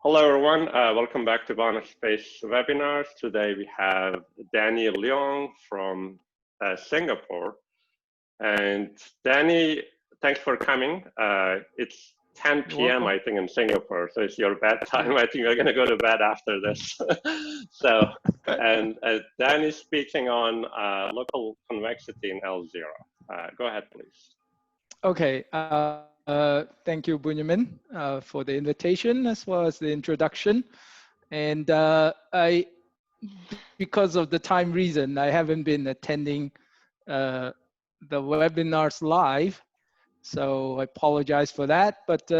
Hello, everyone. Welcome back to Bonus Space webinars. Today we have Denny Leung from Singapore. And Danny, thanks for coming. It's 10 p.m. I think in Singapore, so it's your bedtime. I think you're going to go to bed after this. So, and Danny's speaking on local convexity in L0. Go ahead, please. Okay. Thank you, Bunyamin, for the invitation as well as the introduction. And because of the time reason, I haven't been attending the webinars live. So I apologize for that. But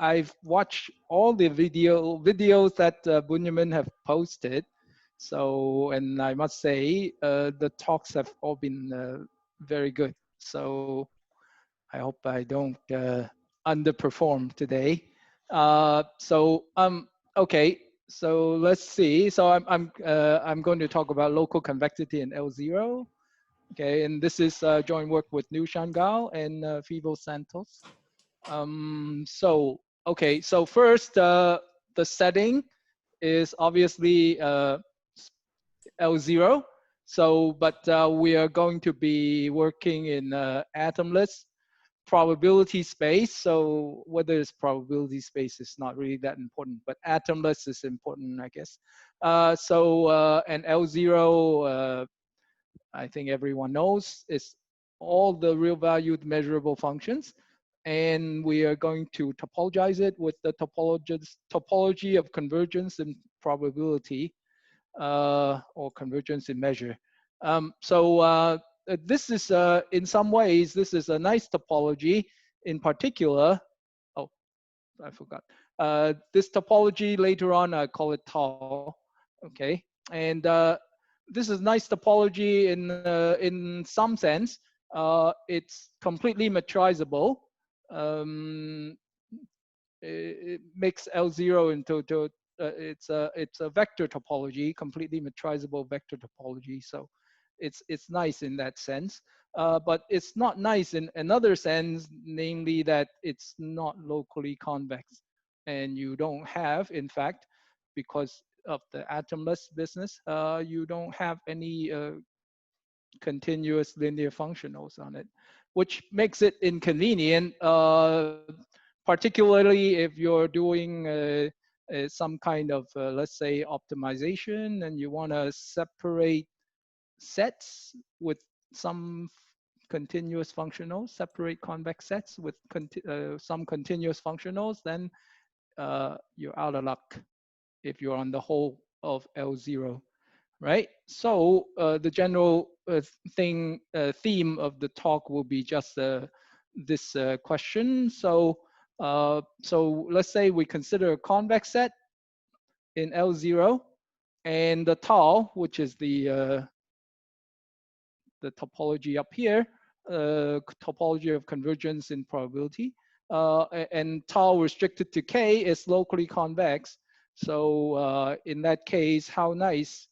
I've watched all the videos that Bunyamin have posted. So, and I must say, the talks have all been very good. So I hope I don't underperform today. Okay. So let's see. So I'm going to talk about local convexity in L0. Okay, and this is joint work with New Gao and Fivo Santos. Okay. So first, the setting is obviously L0. So, but we are going to be working in atomless probability space. So whether it's probability space is not really that important, but atomless is important, I guess. And L0, I think everyone knows, is all the real valued measurable functions. And we are going to topologize it with the topology of convergence and probability, or convergence in measure. This is, in some ways, this is a nice topology. In particular, oh, I forgot. This topology later on, I call it tau. Okay, and this is nice topology in some sense. It's completely metrizable. It makes L0 into it's a vector topology, completely metrizable vector topology. So it's nice in that sense, but it's not nice in another sense, namely that it's not locally convex, and you don't have, in fact, because of the atomless business, you don't have any continuous linear functionals on it, which makes it inconvenient, particularly if you're doing some kind of, let's say, optimization, and you want to separate sets with some continuous functionals, separate convex sets with some continuous functionals, then you're out of luck if you're on the whole of L0, right? So the general theme of the talk will be just this question. So let's say we consider a convex set in L0, and the tau, which is the topology up here, topology of convergence in probability, and tau restricted to K is locally convex. So in that case, how nice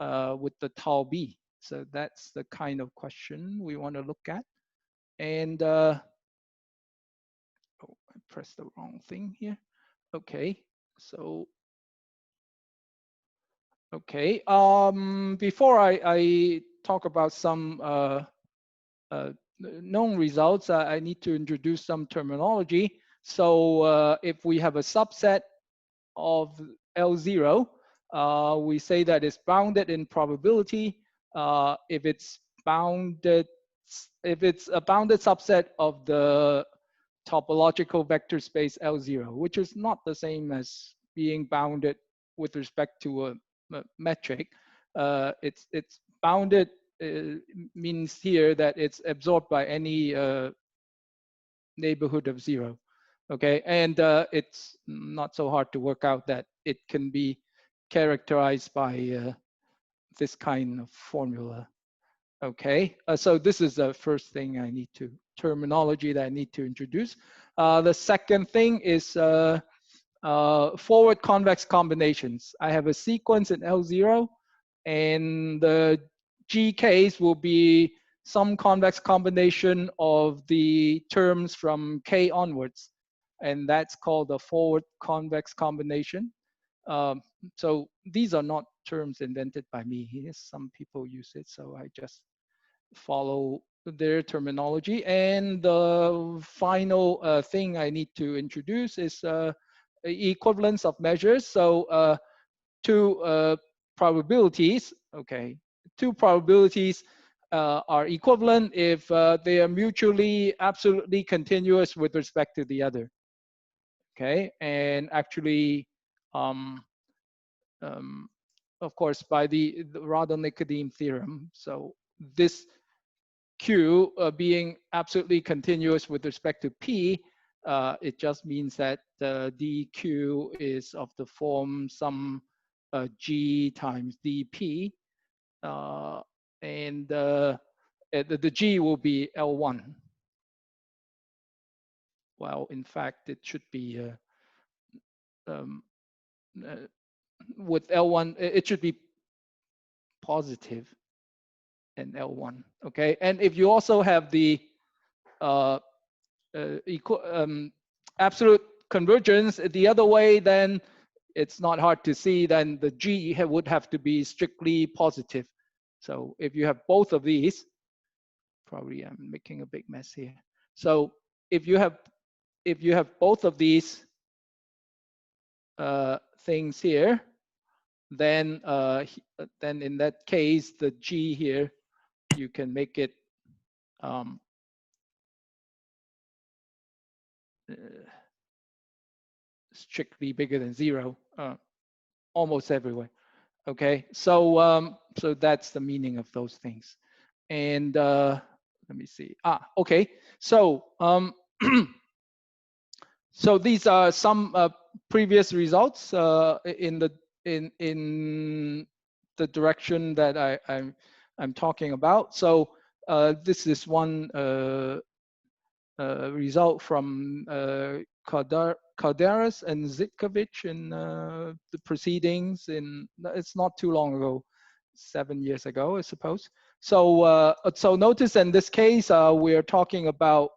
would the tau be? So that's the kind of question we want to look at. And oh, I pressed the wrong thing here. Okay, so okay. Before I talk about some known results, I need to introduce some terminology. So if we have a subset of L0, we say that it's bounded in probability. If it's a bounded subset of the topological vector space L0, which is not the same as being bounded with respect to a metric. It's bounded means here that it's absorbed by any neighborhood of 0. Okay, and it's not so hard to work out that it can be characterized by this kind of formula. Okay, so this is the first thing I need to, terminology that I need to introduce. The second thing is forward convex combinations. I have a sequence in L0, and the GKs will be some convex combination of the terms from K onwards, and that's called a forward convex combination. So these are not terms invented by me. Some people use it, so I just follow their terminology. And the final thing I need to introduce is equivalence of measures. So two probabilities, okay, two probabilities are equivalent if they are mutually absolutely continuous with respect to the other. Okay, and actually, um, of course, by the Radon-Nikodym theorem. So this Q being absolutely continuous with respect to P, it just means that dq is of the form some G times dP, and the G will be L1. Well, in fact, it should be with L1, it should be positive and L1, okay? And if you also have the absolute convergence the other way, then it's not hard to see, then the G would have to be strictly positive. So if you have both of these, probably I'm making a big mess here. So if you have both of these things here, then in that case, the G here, you can make it strictly bigger than 0, almost everywhere. Okay, so so that's the meaning of those things. And let me see. Okay. So so these are some previous results in the direction that I'm talking about. So this is one result from Calderas and Zitkovich in the proceedings it's not too long ago, 7 years ago, I suppose. So so notice in this case, we're talking about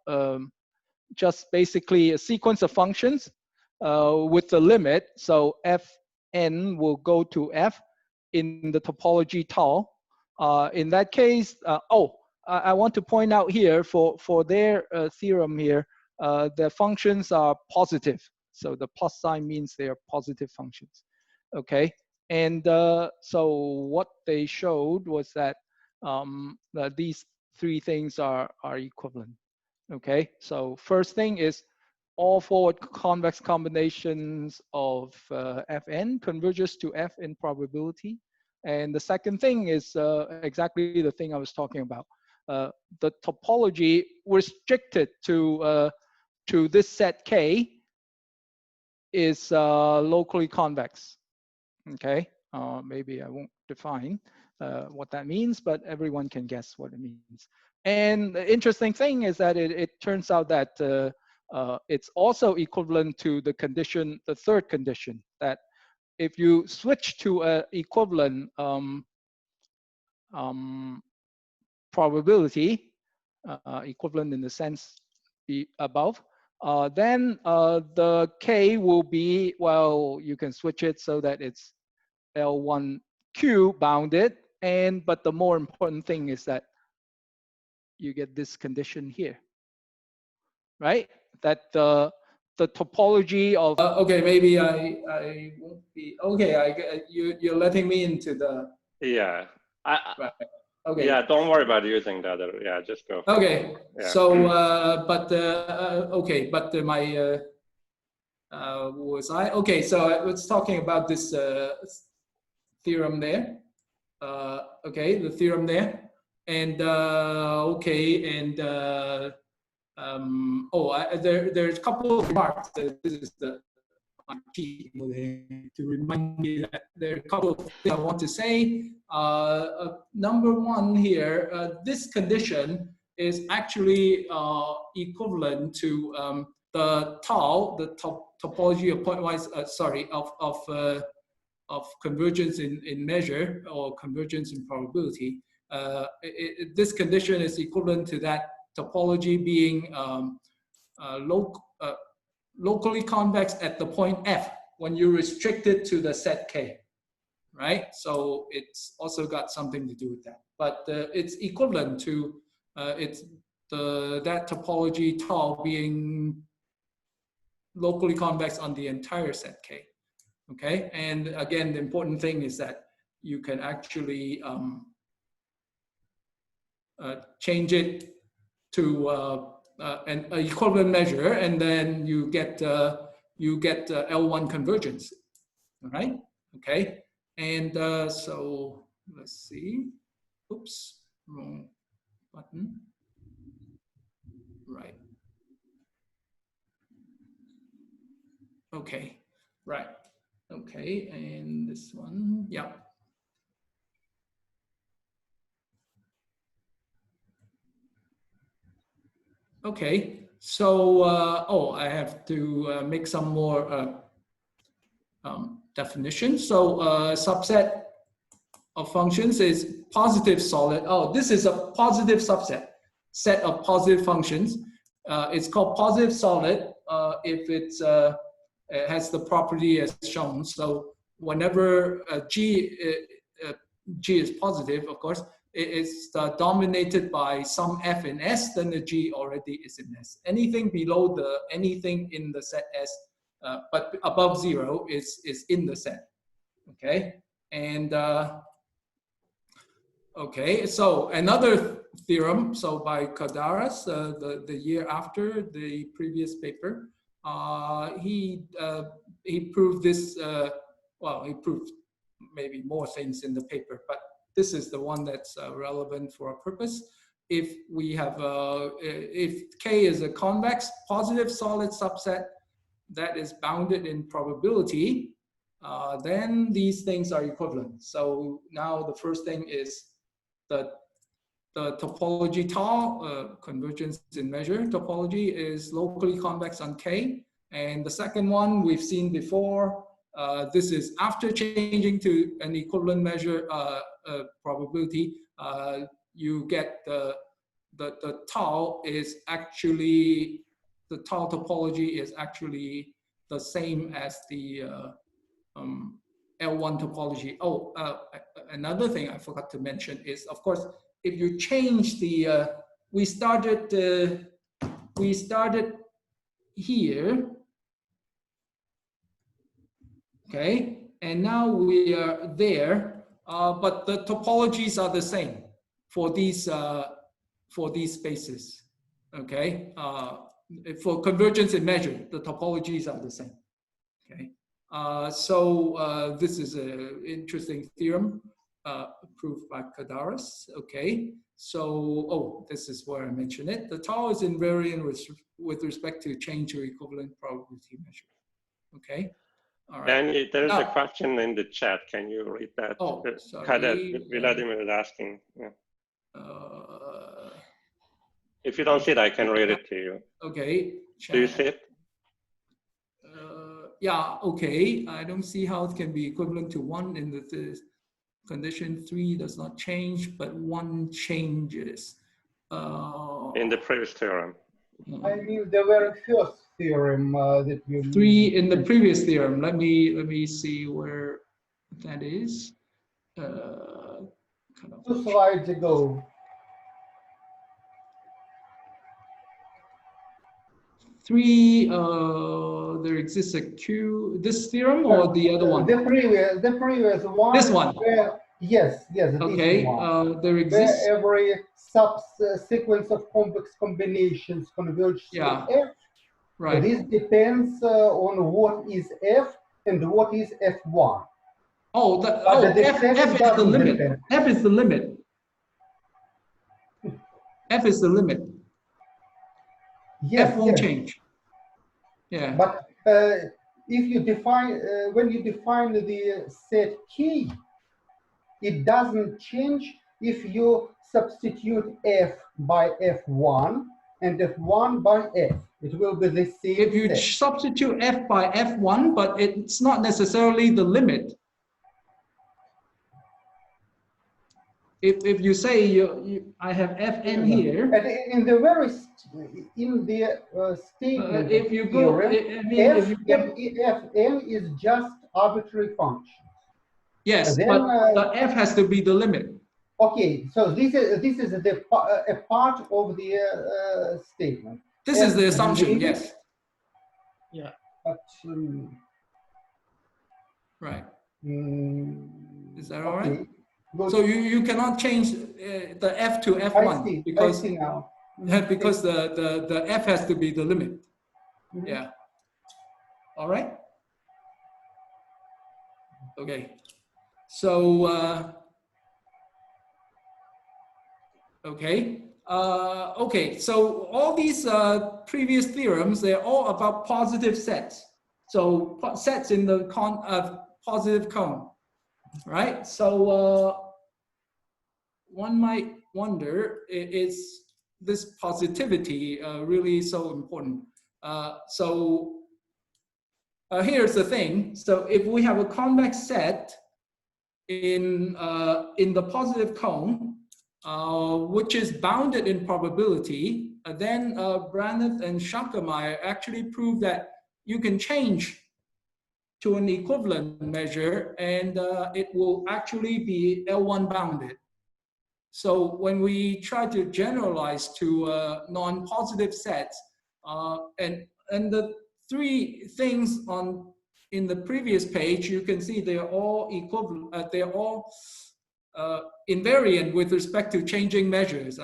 just basically a sequence of functions with the limit. So Fn will go to F in the topology tau. In that case, I want to point out here for their theorem here, the functions are positive. So the plus sign means they are positive functions. Okay, and so what they showed was that these three things are equivalent. Okay, so first thing is all forward convex combinations of Fn converges to F in probability. And the second thing is exactly the thing I was talking about. The topology restricted to this set K is locally convex. Okay, maybe I won't define what that means, but everyone can guess what it means. And the interesting thing is that it turns out that it's also equivalent to the condition, the third condition, that if you switch to an equivalent probability, equivalent in the sense above, then the K will be, well, you can switch it so that it's L1Q bounded, but the more important thing is that you get this condition here, right? That the topology of okay, maybe I won't be okay. You're letting me into the right. Okay. Yeah, don't worry about using the other. Yeah, just go. Okay. Yeah. So, okay, but my was I okay? So I was talking about this theorem there. Okay, the theorem there, and okay, and there's a couple of remarks. This is the key to remind me that there are a couple of things I want to say. Number one here, this condition is actually equivalent to the tau, the topology of pointwise, of convergence in measure or convergence in probability. This condition is equivalent to that topology being locally convex at the point F. when you restrict it to the set K, right? So it's also got something to do with that. But it's equivalent to that topology tau being locally convex on the entire set K. Okay, and again, the important thing is that you can actually change it to an equivalent measure, and then you get L1 convergence. All right. Okay, and so let's see. Oops, wrong button. Right. Okay. Right. Okay, and this one, yeah. Okay, so, oh, I have to make some more definitions. So subset of functions is positive solid. Oh, this is a positive subset, set of positive functions. It's called positive solid if it's, it has the property as shown. So whenever G is positive, of course, it's dominated by some F in S, then the G already is in S. Anything below anything in the set S, but above 0 is in the set. Okay, and okay, so another theorem, so by Kadaras, the year after the previous paper, he proved this, well, he proved maybe more things in the paper, but this is the one that's relevant for our purpose. If we have, if K is a convex positive solid subset that is bounded in probability, then these things are equivalent. So now the first thing is the topology tau, convergence in measure topology, is locally convex on K. And the second one we've seen before, this is after changing to an equivalent measure probability, you get the tau is actually, the tau topology is actually the same as the L1 topology. Oh, another thing I forgot to mention is, of course, if you change the, we started here, okay, and now we are there, but the topologies are the same for these spaces, okay. For convergence in measure, the topologies are the same, okay. So this is an interesting theorem proved by Kadaras. Okay, so oh, this is where I mentioned it. The tau is invariant with respect to change or equivalent probability measure. Okay, all right. Danny, there's a question in the chat. Can you read that? Oh, sorry. Vladimir is asking. Yeah. If you don't see it, I can read it to you. Okay. Chat. Do you see it? Yeah, okay. I don't see how it can be equivalent to 1 in the condition 3 does not change, but 1 changes. In the previous theorem. I mean, the very first theorem that you 3 in the previous theorem. Let me see where that is. Kind of 2 slides ago. 3, there exists a Q, this theorem or the other one? The previous one. This one? Where, yes, okay, there exists. Where every subsequence of complex combinations converges to F. Right. This depends on what is F and what is F1. Oh, F is the limit. Depend. F is the limit. F is the limit. Yes, F won't change. Yeah. But if you define, when you define the set K, it doesn't change if you substitute F by F1 and F1 by F. It will be the same. If you set. substitute F by F1, but it's not necessarily the limit. if you say I have Fn here. And in the very statement If you go, theorem, I mean, if you put, Fn is just arbitrary function. yes, Then, but the F has to be the limit. Okay, so this is a part of the statement. This is the assumption, yes. Yeah. But, right. Is that okay. all right? Good. So you cannot change the F to F1 because I see now. because the F has to be the limit. Yeah. All right. Okay. So okay. Okay. So all these previous theorems, they're all about positive sets. So sets in the positive cone, right? So one might wonder, is this positivity really so important? Here's the thing. So if we have a convex set in the positive cone, which is bounded in probability, then Branneth and Schackemeyer actually proved that you can change to an equivalent measure and it will actually be L1 bounded. So when we try to generalize to non-positive sets, and the three things in the previous page, you can see they're all equivalent. They're all invariant with respect to changing measures,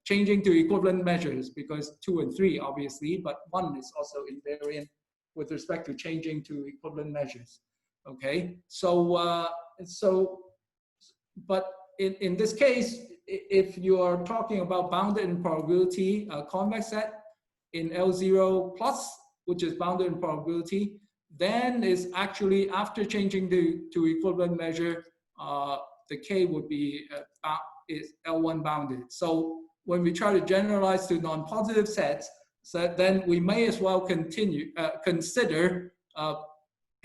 changing to equivalent measures, because 2 and 3 obviously, but 1 is also invariant with respect to changing to equivalent measures. Okay, but in this case, if you are talking about bounded in probability, a convex set in L0 plus, which is bounded in probability, then is actually after changing to equivalent measure, the K would be is L1 bounded. So when we try to generalize to non-positive sets, then we may as well consider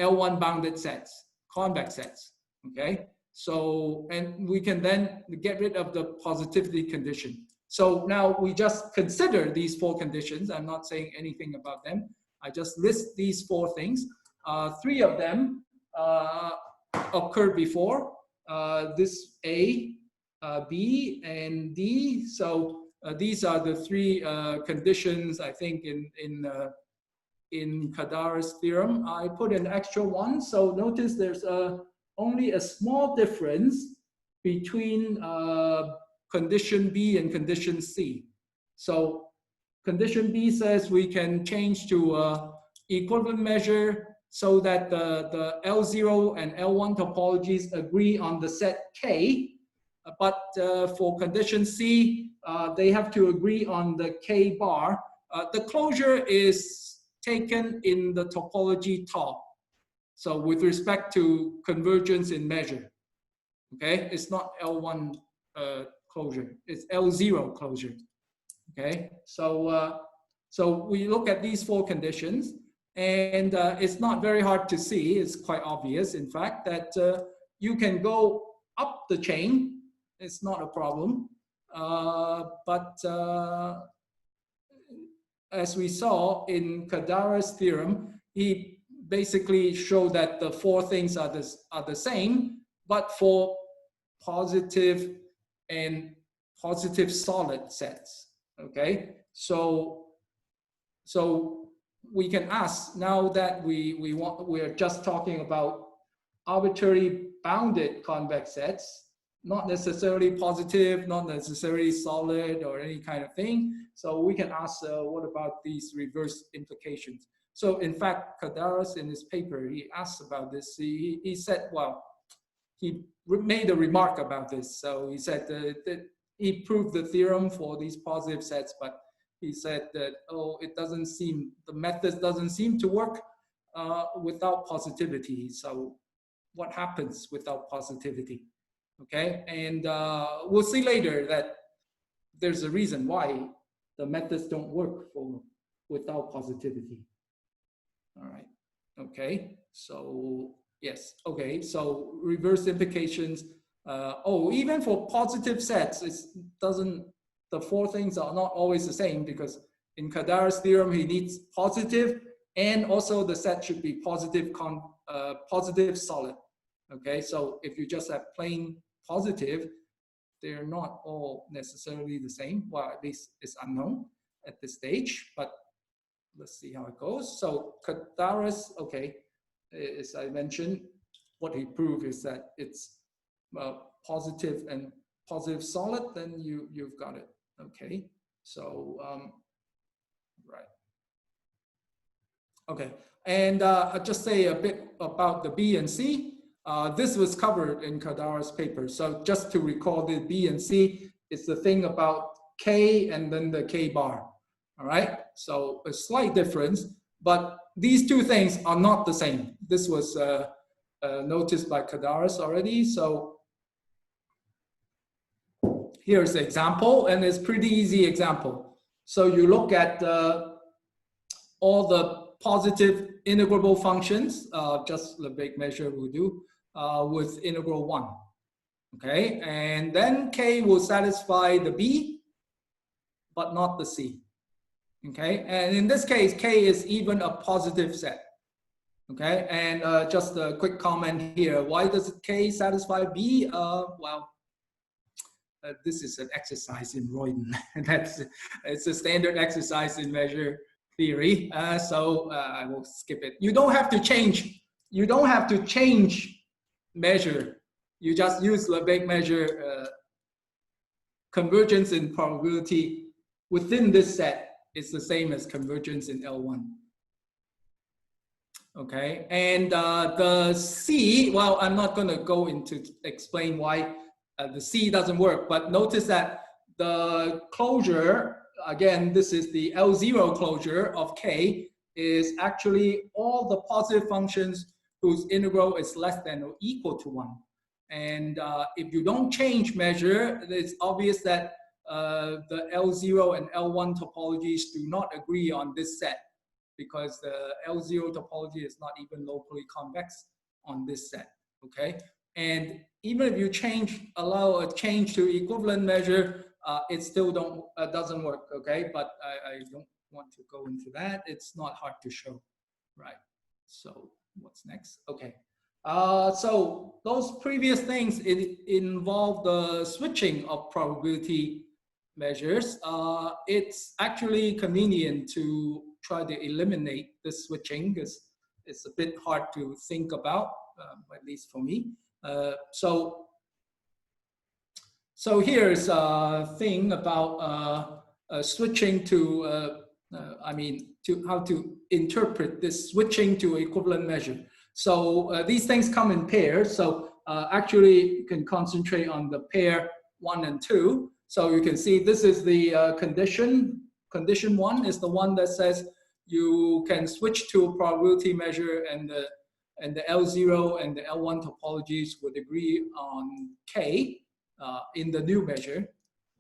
L1 bounded sets, convex sets. Okay. So, and we can then get rid of the positivity condition. So now we just consider these 4 conditions. I'm not saying anything about them. I just list these 4 things. 3 of them occurred before. This A, B, and D. So these are the 3 conditions, I think, in Kadara's theorem. I put an extra one. So notice there's only a small difference between condition B and condition C. So condition B says we can change to equivalent measure so that the L0 and L1 topologies agree on the set K. But for condition C, they have to agree on the K bar. The closure is taken in the topology top. So with respect to convergence in measure, okay? It's not L1 closure, it's L0 closure, okay? So we look at these 4 conditions, and it's not very hard to see, it's quite obvious, in fact, that you can go up the chain, it's not a problem, but as we saw in Kadara's theorem, he basically showed that the 4 things are the same, but for positive and positive solid sets. Okay, so we can ask, now that we're just talking about arbitrary bounded convex sets, not necessarily positive, not necessarily solid or any kind of thing. So we can ask, what about these reverse implications? So in fact, Kadaras in his paper, he asked about this. He said, well, he made a remark about this. So he said that he proved the theorem for these positive sets, but he said that, oh, it doesn't seem, the method doesn't seem to work without positivity. So what happens without positivity? Okay, and we'll see later that there's a reason why the methods don't work without positivity. All right, okay, so yes, okay, so reverse implications oh, even for positive sets, it doesn't, the four things are not always the same, because in Kadara's theorem, he needs positive, and also the set should be positive, positive solid. Okay, so if you just have plain positive, they're not all necessarily the same. Well, at least it's unknown at this stage, but let's see how it goes. So Kadara's, okay, as I mentioned, what he proved is that it's positive and positive solid, then you've got it. Okay, so right. Okay, and I'll just say a bit about the B and C. This was covered in Kadara's paper. So just to recall, the B and C is the thing about K and then the K bar. All right, so a slight difference, but these two things are not the same. This was noticed by Kadara's already. So here's the example, and it's pretty easy example. So you look at all the positive integrable functions, just the big measure will do, with integral 1. Okay, and then K will satisfy the B, but not the C. Okay, and in this case, K is even a positive set. Okay, and just a quick comment here. Why does K satisfy B? Well, this is an exercise in Royden. It's a standard exercise in measure theory. So I will skip it. You don't have to change. You don't have to change measure. You just use Lebesgue measure. Convergence in probability within this set is the same as convergence in L1. Okay, and the C, well, I'm not going to go into explain why the C doesn't work, but notice that the closure, again, this is the L0 closure of K, is actually all the positive functions whose integral is less than or equal to 1. And if you don't change measure, it's obvious that the L0 and L1 topologies do not agree on this set, because the L0 topology is not even locally convex on this set. Okay, and even if you allow a change to equivalent measure, it still doesn't work. Okay, but I don't want to go into that. It's not hard to show, right? So what's next? Okay. So those previous things involve the switching of probability measures. It's actually convenient to try to eliminate this switching, because it's a bit hard to think about, at least for me. So here's a thing about switching to, to how to interpret this switching to equivalent measure. So these things come in pairs. So actually, you can concentrate on the pair 1 and 2. So you can see this is the condition. Condition 1 is the one that says you can switch to a probability measure, and the L0 and the L1 topologies would agree on K in the new measure.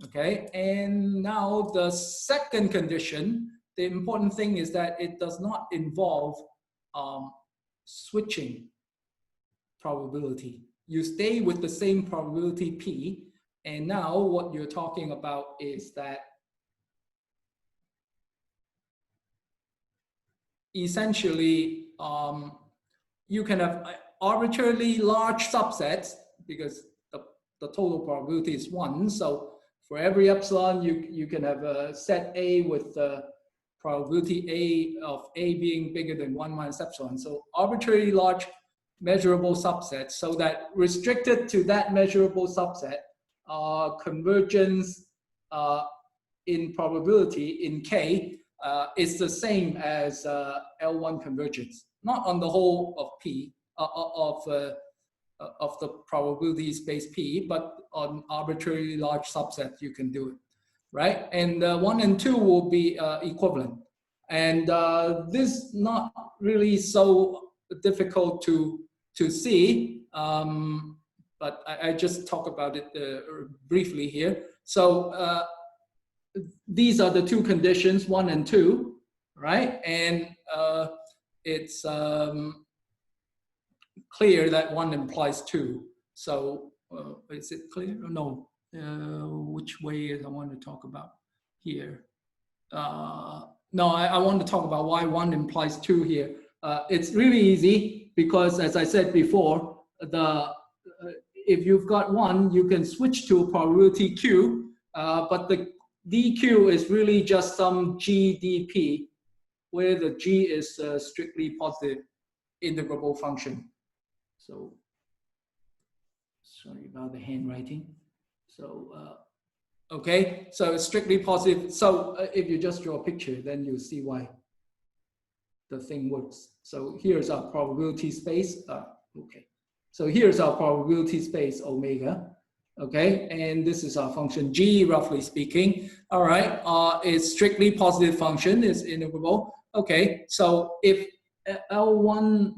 Okay, and now the second condition, the important thing is that it does not involve switching probability. You stay with the same probability P, and now what you're talking about is that essentially you can have arbitrarily large subsets, because the total probability is 1. So for every epsilon, you can have a set A with probability A of A being bigger than 1 minus epsilon. So arbitrarily large measurable subsets, so that restricted to that measurable subset, convergence in probability in K is the same as L1 convergence, not on the whole of P, of the probability space P, but on arbitrarily large subset you can do it, right? And 1 and 2 will be equivalent. And this not really so difficult to see, but I just talk about it briefly here. So these are the two conditions, 1 and 2, right? And it's clear that 1 implies 2. So is it clear? No. Which way I want to talk about here? No, I want to talk about why 1 implies 2 here. It's really easy because, as I said before, if you've got 1, you can switch to probability Q, but the dq is really just some GDP, where the G is a strictly positive integrable function. So, sorry about the handwriting. So, okay, so it's strictly positive. So if you just draw a picture, then you'll see why the thing works. So here's our probability space. Okay, so here's our probability space omega. Okay, and this is our function G, roughly speaking. All right, it's strictly positive function, is integrable. Okay, so if L1,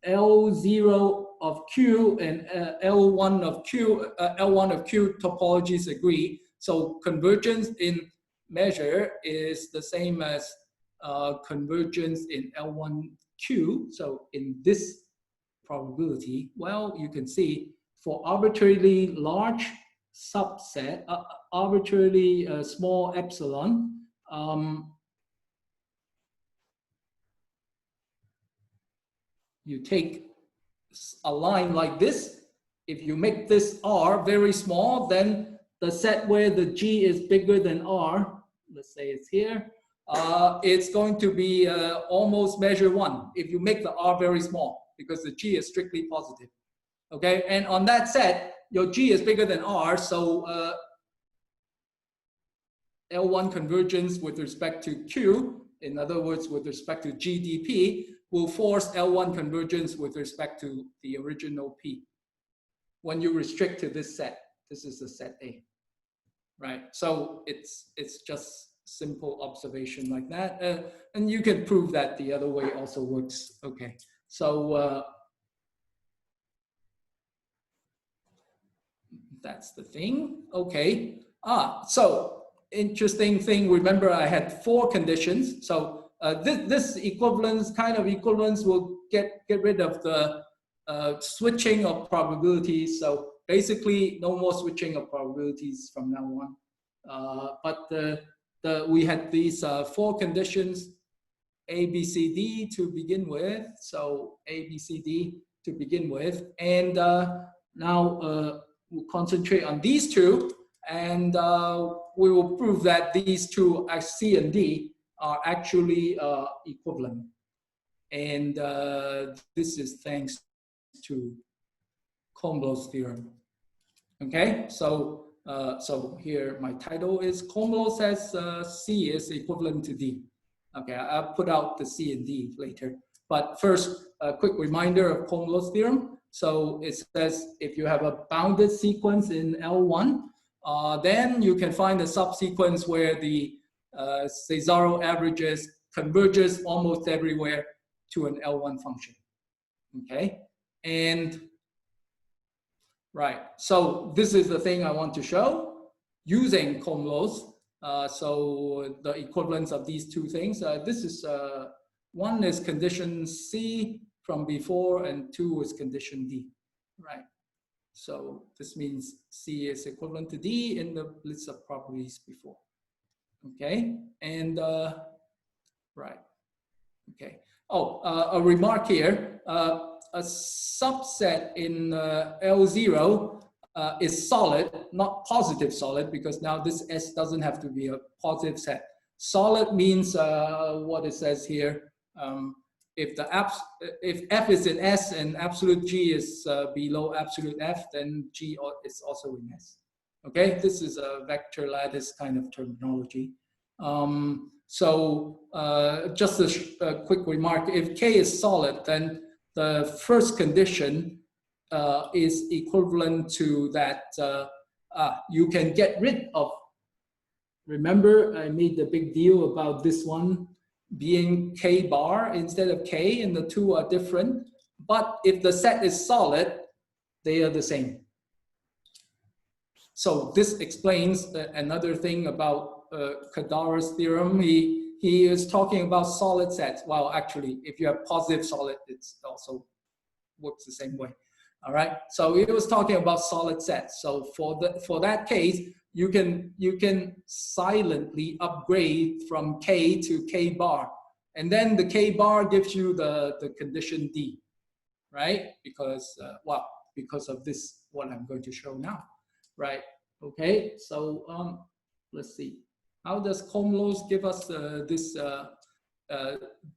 L0 of Q and L1 of Q topologies agree, so convergence in measure is the same as convergence in L1Q. So in this probability, well, you can see for arbitrarily large subset, arbitrarily small epsilon, you take a line like this. If you make this R very small, then the set where the G is bigger than R, let's say it's here, it's going to be almost measure 1 if you make the R very small, because the G is strictly positive. Okay, and on that set, your G is bigger than R, so L1 convergence with respect to Q, in other words, with respect to GDP, will force L1 convergence with respect to the original P. When you restrict to this set, this is the set A, right? So it's just simple observation like that. And you can prove that the other way also works. Okay, so that's the thing. Okay, so interesting thing, remember I had 4 conditions. So this equivalence, kind of equivalence, will get rid of the switching of probabilities. So basically, no more switching of probabilities from now on. But we had these 4 conditions, A, B, C, D to begin with. So A, B, C, D to begin with. And now we'll concentrate on these 2. And we will prove that these 2, C and D, are actually equivalent. And this is thanks to Comblo's theorem. Okay, so so here my title is Comblo says C is equivalent to D. Okay, I'll put out the C and D later. But first, a quick reminder of Comblo's theorem. So it says if you have a bounded sequence in L1, then you can find a subsequence where the Cesaro averages converges almost everywhere to an L1 function. Okay, and right, so this is the thing I want to show using Comblo's. So the equivalence of these 2 things. This is one is condition C from before, and 2 is condition D. Right. So this means C is equivalent to D in the list of properties before. Okay, and right. Okay. Oh, a remark here. A subset in L0 is solid, not positive solid, because now this S doesn't have to be a positive set. Solid means what it says here. If F is in S and absolute G is below absolute F, then G is also in S. Okay, this is a vector lattice kind of terminology. So just a quick remark, if K is solid, then the first condition is equivalent to that you can get rid of, remember I made the big deal about this one being K bar instead of K, and the 2 are different, but if the set is solid, they are the same. So this explains another thing about Kadara's theorem. He is talking about solid sets. Well, actually, if you have positive solid, it's also works the same way. All right. So it was talking about solid sets. So for that case, you can silently upgrade from K to K bar, and then the K bar gives you the condition D, right? Because because of this, what I'm going to show now, right? Okay. So let's see. How does Comlos give us the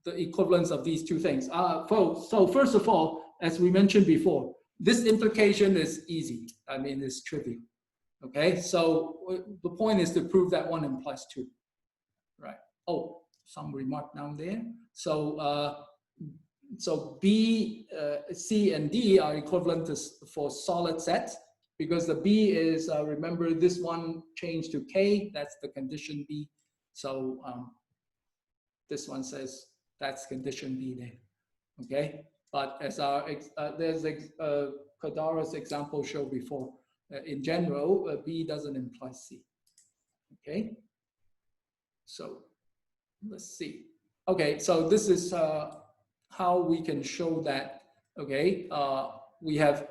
equivalence of these two things? So first of all, as we mentioned before, this implication is easy. I mean, it's trivial. Okay, so the point is to prove that 1 implies 2, right? Oh, some remark down there. So so B, C, and D are equivalent for solid sets because the B is, remember this one changed to K, that's the condition B. So this one says that's condition B there, okay? But as there's Kadara's example showed before, in general, B doesn't imply C, okay? So let's see. Okay, so this is how we can show that, okay? We have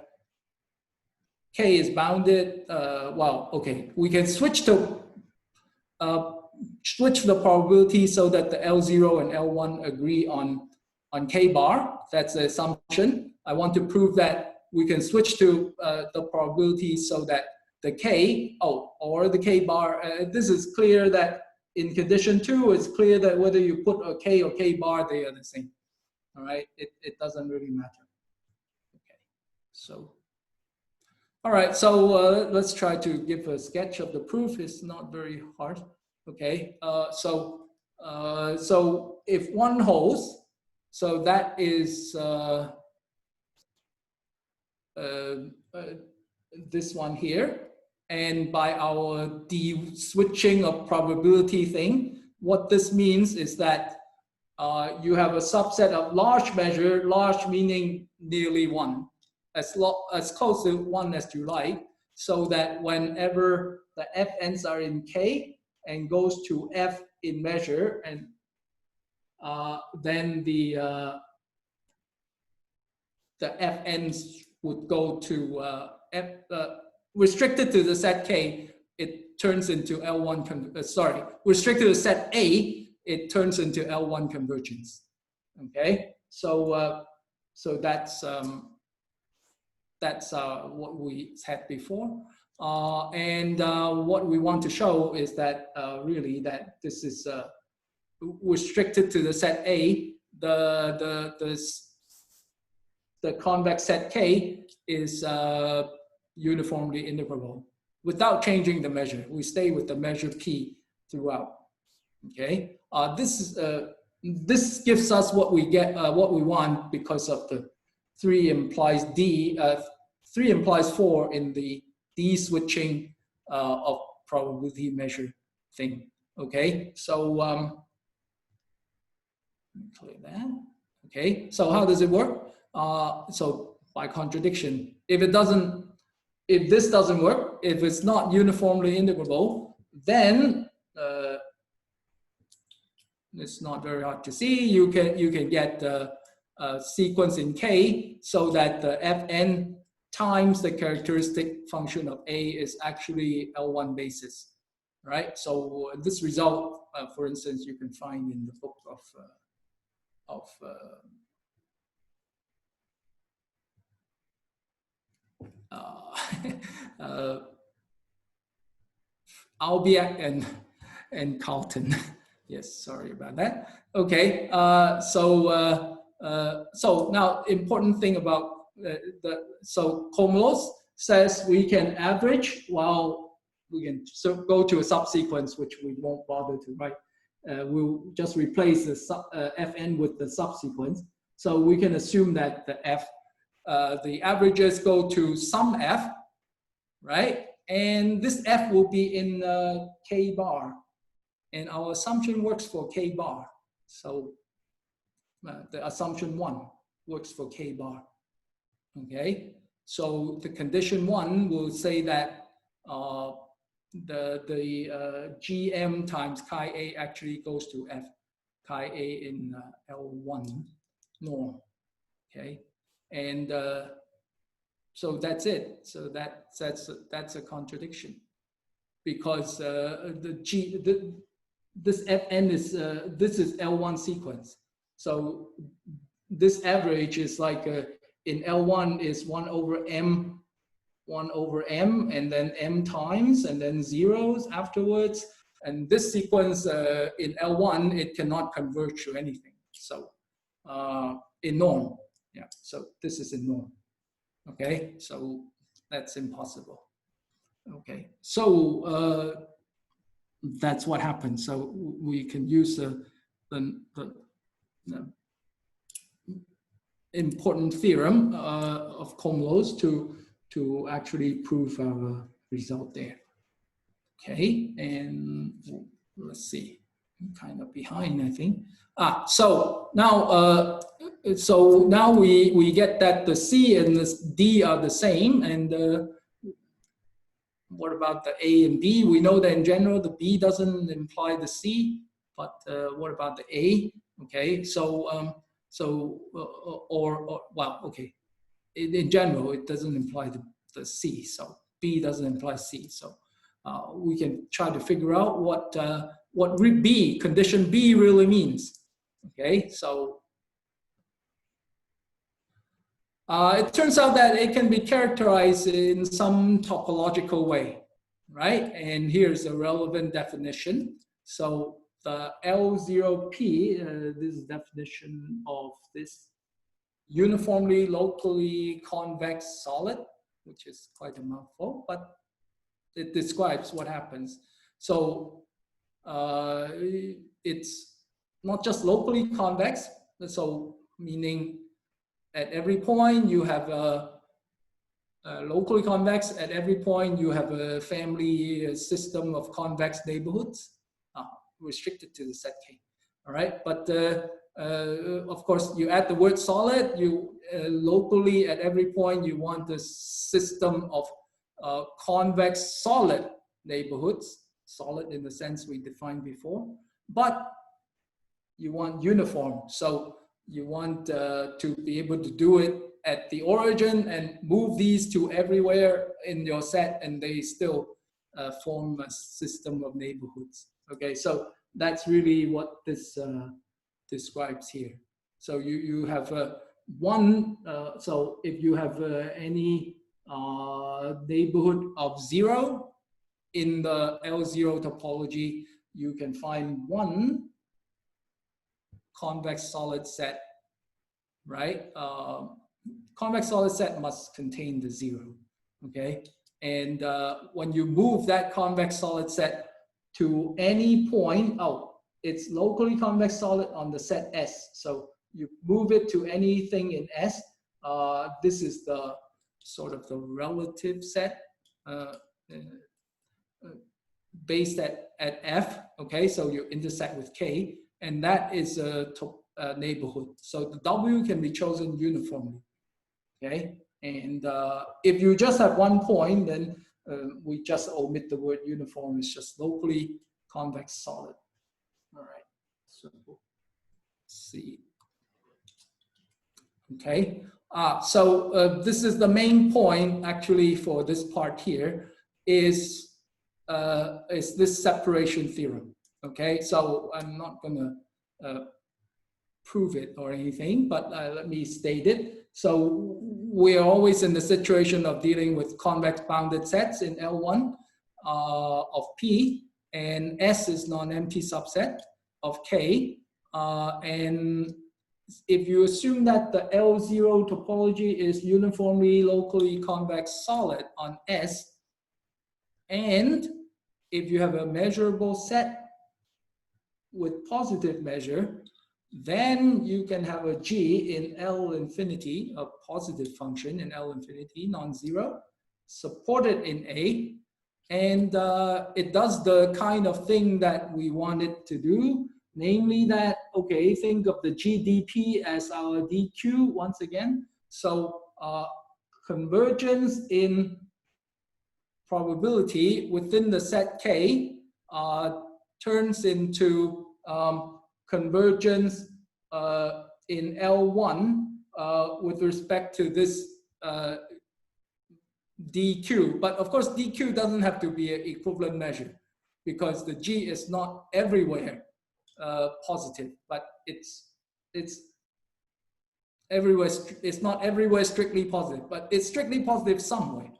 K is bounded, okay. We can switch to, switch the probability so that the L0 and L1 agree on K bar. That's the assumption. I want to prove that we can switch to the probability so that the K, or the K bar, this is clear that in condition 2, it's clear that whether you put a K or K bar, they are the same. All right, it doesn't really matter. Okay, so, all right, so let's try to give a sketch of the proof. It's not very hard. Okay, so if 1 holds, so that is this one here, and by our de-switching of probability thing, what this means is that you have a subset of large measure, large meaning nearly 1, as close to 1 as you like, so that whenever the fn's are in K and goes to F in measure, and then the fn's would go to restricted to the set K, it turns into L1, restricted to set A, it turns into L1 convergence. Okay, so so that's what we had before, and what we want to show is that really that this is restricted to the set A. The convex set K is uniformly integrable without changing the measure. We stay with the measure P throughout. Okay, this gives us what we get, what we want, because of the 3 implies D, 3 implies 4 in the D switching of probability measure thing. Okay, so clear that. Okay, so how does it work? So by contradiction, if this doesn't work, if it's not uniformly integrable, then it's not very hard to see. You can get a sequence in K so that the Fn times the characteristic function of A is actually L1 basis, right? So this result, for instance, you can find in the book of Albiac and Carlton. Yes, sorry about that. Okay, so now important thing about so Komlos says we can average, while we can go to a subsequence, which we won't bother to write. We'll just replace the Fn with the subsequence. So we can assume that the averages go to some F, right? And this F will be in K bar. And our assumption works for K bar. So the assumption 1 works for K bar. Okay, so the condition 1 will say that the GM times chi A actually goes to F chi A in L1 norm. Okay, And so that's it. So that's a contradiction, because this Fn is this is L1 sequence. So this average is like in L1 is 1 over m, and then m times, and then zeros afterwards. And this sequence in L1, it cannot converge to anything. So in norm, yeah. So this is in norm. Okay, so that's impossible. Okay, so that's what happens. So we can use the important theorem of Komlow's to actually prove our result there. Okay, and let's see, I'm kind of behind, I think. So now we get that the C and the D are the same, and what about the A and B? We know that in general the B doesn't imply the C, but what about the A? Okay, so well, okay, in general it doesn't imply the C, so B doesn't imply C. So we can try to figure out what B, condition B, really means. Okay, so it turns out that it can be characterized in some topological way, right? And here's a relevant definition. So the L0P, this is definition of this uniformly locally convex solid, which is quite a mouthful, but it describes what happens. So it's not just locally convex, so meaning at every point you have a locally convex, at every point you have a family system of convex neighborhoods, restricted to the set K, all right? But of course, you add the word solid, you locally at every point you want the system of convex solid neighborhoods, solid in the sense we defined before, but you want uniform. So you want to be able to do it at the origin and move these to everywhere in your set, and they still form a system of neighborhoods. Okay, so that's really what this describes here. So you have one, so if you have any neighborhood of 0 in the L0 topology, you can find one convex solid set, right? Convex solid set must contain the 0, okay? And when you move that convex solid set to any point, it's locally convex solid on the set S. So you move it to anything in S. This is the sort of the relative set based at F, okay? So you intersect with K, and that is a neighborhood. So the W can be chosen uniformly, okay? And if you just have one point, then we just omit the word uniform. It's just locally convex solid. All right, so let's see. Okay, so this is the main point actually for this part here is this separation theorem. Okay, so I'm not gonna prove it or anything, but let me state it. So we are always in the situation of dealing with convex bounded sets in L1 of P, and S is non-empty subset of K. And if you assume that the L0 topology is uniformly locally convex solid on S, and if you have a measurable set with positive measure, then you can have a G in L infinity, a positive function in L infinity, non-zero, supported in A, and it does the kind of thing that we want it to do, namely that, okay, think of the GDP as our DQ once again. So convergence in probability within the set K turns into convergence in L1 with respect to this dq. But of course, dq doesn't have to be an equivalent measure because the G is not everywhere positive, but it's everywhere. It's not everywhere strictly positive, but it's strictly positive somewhere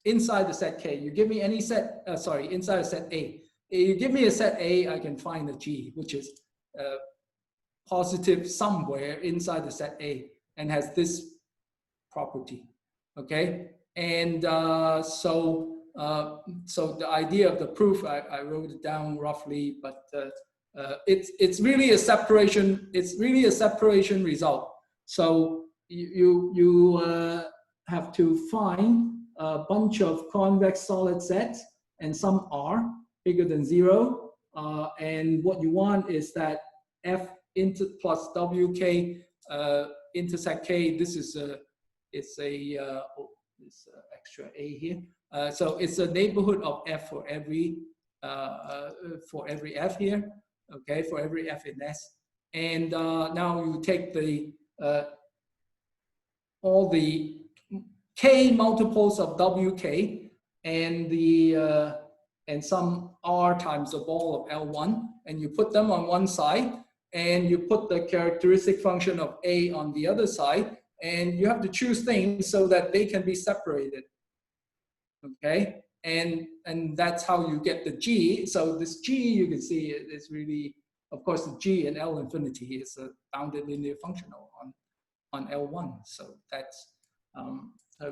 inside the set K. You give me any set, inside a set A. You give me a set A, I can find the G, which is positive somewhere inside the set A and has this property, okay? And so the idea of the proof, I wrote it down roughly, but it's really a separation. It's really a separation result. So you have to find a bunch of convex solid sets, and some are bigger than 0. And what you want is that F plus WK intersect K. This is it's extra A here. So it's a neighborhood of F for every F here. Okay, for every F in S. And now you take the all the K multiples of WK and the and some R times the ball of L1, and you put them on one side, and you put the characteristic function of A on the other side, and you have to choose things so that they can be separated. Okay, and that's how you get the G. So this G, you can see it is really, of course, the G in L infinity is a bounded linear functional on L1. So that's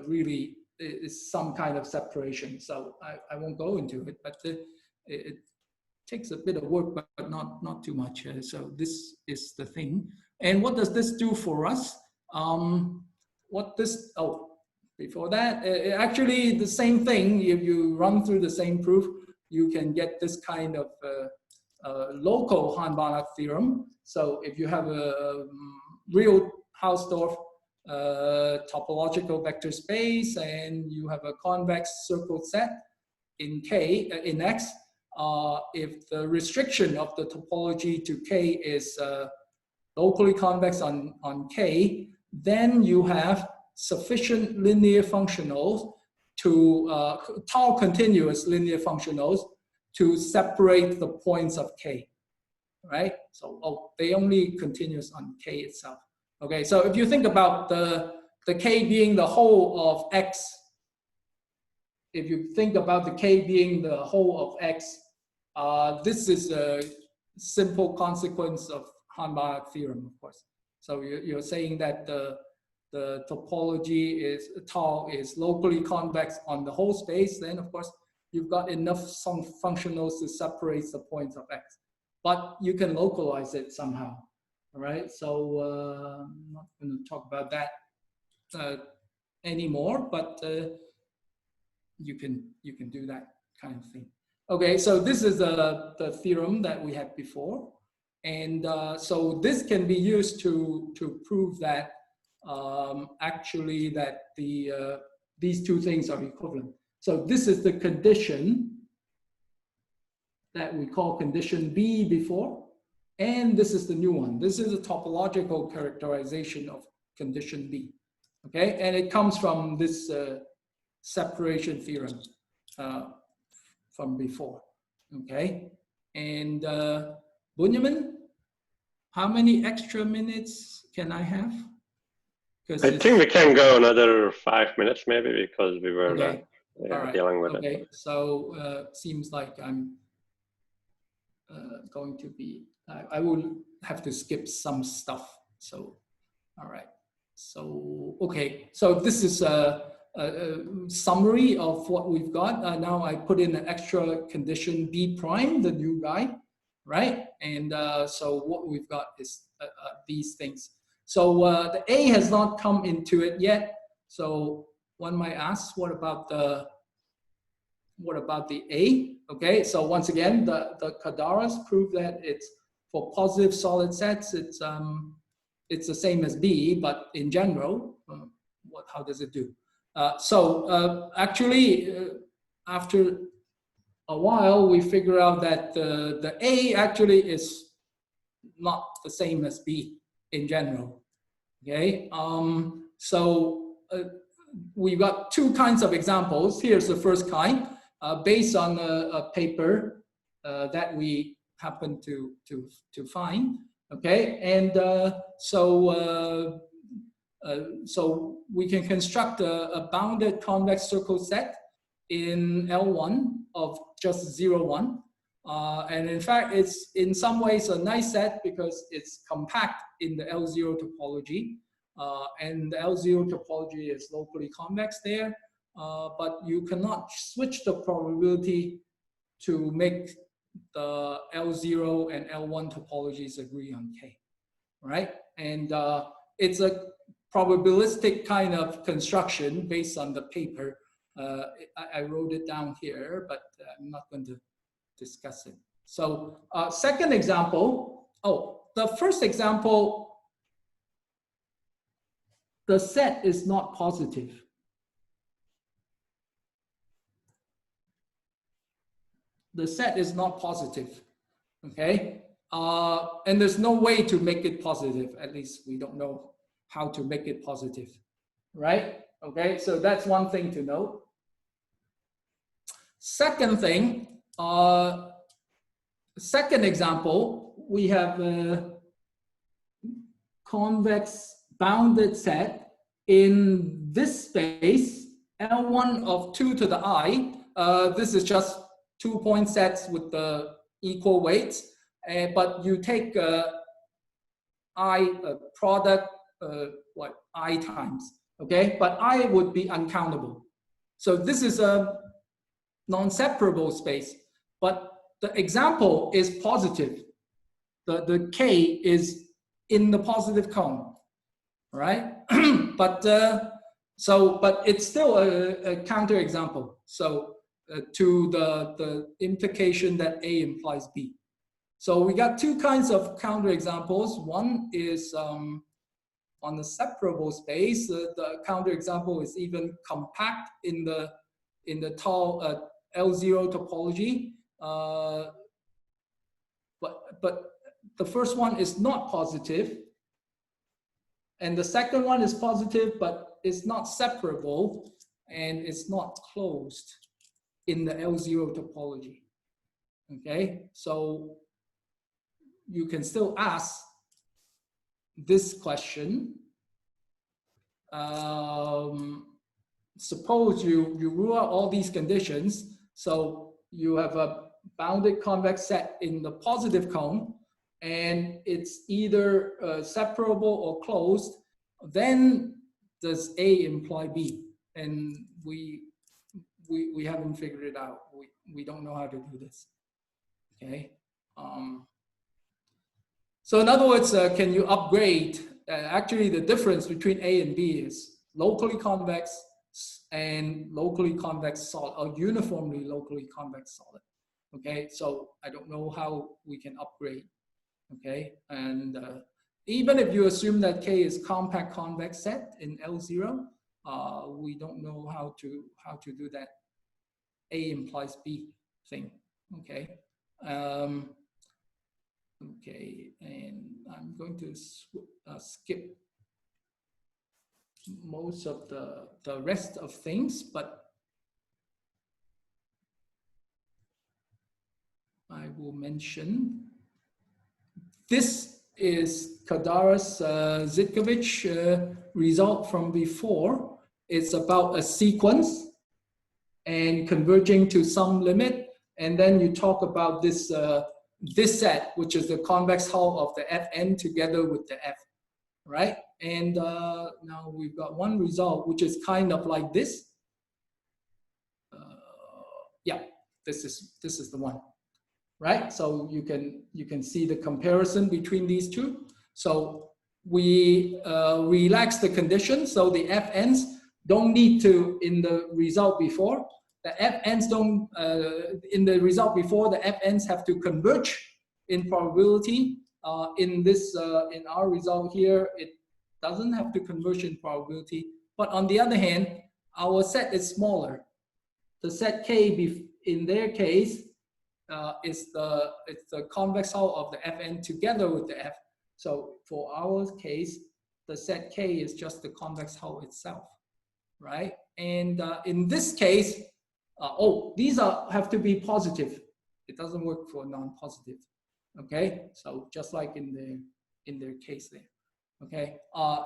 really is some kind of separation. So I won't go into it, but it takes a bit of work, but not too much. So this is the thing. And what does this do for us? Before that, actually the same thing. If you run through the same proof, you can get this kind of local Hahn-Banach theorem. So if you have a real Hausdorff topological vector space and you have a convex circled set in K, in X, if the restriction of the topology to K is locally convex on K, then you have sufficient linear functionals to tau continuous linear functionals to separate the points of K, right? So they only continuous on K itself. Okay, so if you think about the K being the whole of X, if you think about the K being the whole of X, this is a simple consequence of Hahn-Banach theorem, of course. So you're saying that the topology is tau is locally convex on the whole space, then of course you've got enough some functionals to separate the points of X. But you can localize it somehow. All right, so I'm not going to talk about that anymore, but you can do that kind of thing. Okay, so this is the theorem that we had before, and so this can be used to prove that actually that these two things are equivalent. So this is the condition that we call condition B before. And this is the new one. This is a topological characterization of condition B. Okay, and it comes from this separation theorem from before. Okay, and Bunyamin, how many extra minutes can I have? I think we can go another 5 minutes maybe, because we were dealing with it. Okay, so seems like I'm going to be. I will have to skip some stuff. So, all right. So, okay. So this is a summary of what we've got. Now I put in an extra condition B prime, the new guy, right? And so what we've got is these things. So the A has not come into it yet. So one might ask, what about the A? Okay. So once again, the Kadaras prove that it's for positive solid sets, it's the same as B, but in general, how does it do? Actually, after a while, we figure out that the A actually is not the same as B in general. Okay, we've got two kinds of examples. Here's the first kind, based on a paper that we happen to find. Okay, and so we can construct a bounded convex circle set in L1 of just 0, 1. And in fact, it's in some ways a nice set because it's compact in the L0 topology. And the L0 topology is locally convex there, but you cannot switch the probability to make the L0 and L1 topologies agree on K, right? And it's a probabilistic kind of construction based on the paper. I wrote it down here, but I'm not going to discuss it. So second example, the first example, the set is not positive. The set is not positive, okay? And there's no way to make it positive. At least we don't know how to make it positive, right? Okay, so that's one thing to note. Second thing, second example, we have a convex bounded set in this space, L1 of 2 to the I. This is just 2-point sets with the equal weights, but you take product I times, okay? But I would be uncountable. So this is a non-separable space, but the example is positive. The K is in the positive cone, right? but it's still a counterexample. So to the implication that A implies B. So we got two kinds of counterexamples. One is on the separable space. The counterexample is even compact in the tall L0 topology. But the first one is not positive, and the second one is positive, but it's not separable and it's not closed in the L0 topology. Okay, so you can still ask this question. Suppose you rule out all these conditions, so you have a bounded convex set in the positive cone, and it's either separable or closed, then does A imply B? And we haven't figured it out. We don't know how to do this. Okay. So in other words, can you upgrade? Actually, the difference between A and B is locally convex and locally convex solid, or uniformly locally convex solid. Okay, so I don't know how we can upgrade. Okay, and even if you assume that K is compact convex set in L0, we don't know how to do that A implies B thing. Okay. Okay, and I'm going to skip most of the rest of things, but I will mention this is Kadaras-Zitkovich result from before. It's about a sequence and converging to some limit, and then you talk about this this set, which is the convex hull of the Fn together with the F, right? And now we've got one result, which is kind of like this. Yeah, this is the one, right? So you can see the comparison between these two. So we relax the condition, so the Fn's don't need to, in the result before, the Fn's don't, in the result before, the Fn's have to converge in probability. In this, in our result here, it doesn't have to converge in probability. But on the other hand, our set is smaller. The set K, in their case, it's the convex hull of the Fn together with the F. So for our case, the set K is just the convex hull itself, right? And in this case, these have to be positive. It doesn't work for non-positive. Okay, so just like in their case there. Okay,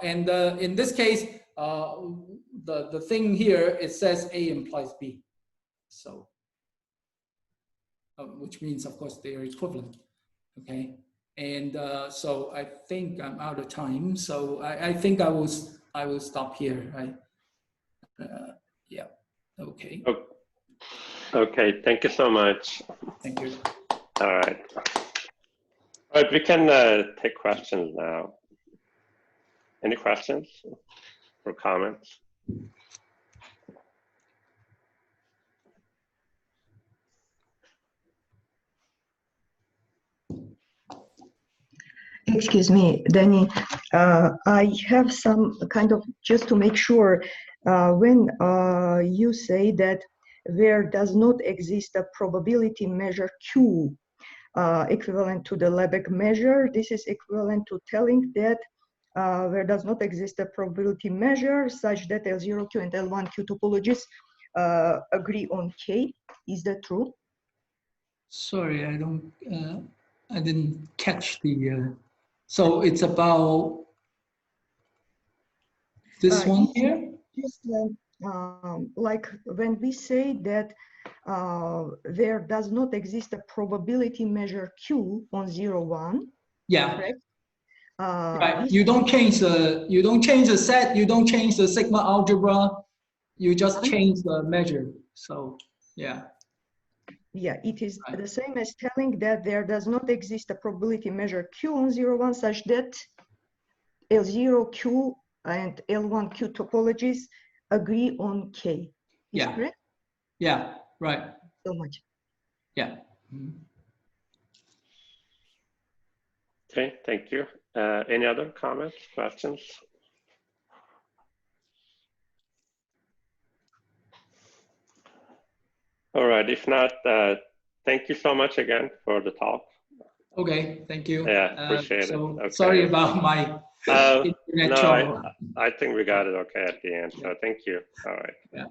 and in this case, the thing here, it says A implies B, so which means, of course, they are equivalent. Okay, and so I think I'm out of time, so I think I will stop here. Right? Yeah. Okay. Okay. Thank you so much. Thank you. All right. All right. We can take questions now. Any questions or comments? Excuse me, Danny. I have some kind of, just to make sure, when you say that there does not exist a probability measure Q equivalent to the Lebesgue measure, this is equivalent to telling that there does not exist a probability measure such that L0Q and L1Q topologies agree on K. Is that true? Sorry, I didn't catch the. So it's about this one here? Just like when we say that there does not exist a probability measure Q on 0, 1. Yeah. Correct? Right. You don't change the set, you don't change the sigma algebra, you just change the measure. So yeah. Yeah, it is the same as telling that there does not exist a probability measure Q on 0, 1 such that L0Q and L1Q topologies agree on K. Is correct? Yeah, right. So much. Yeah. Okay, thank you. Any other comments, questions? All right, if not, thank you so much again for the talk. Okay, thank you. Yeah, appreciate it. Okay. Sorry about my internet trouble. I think we got it okay at the end, so thank you. All right. Yeah.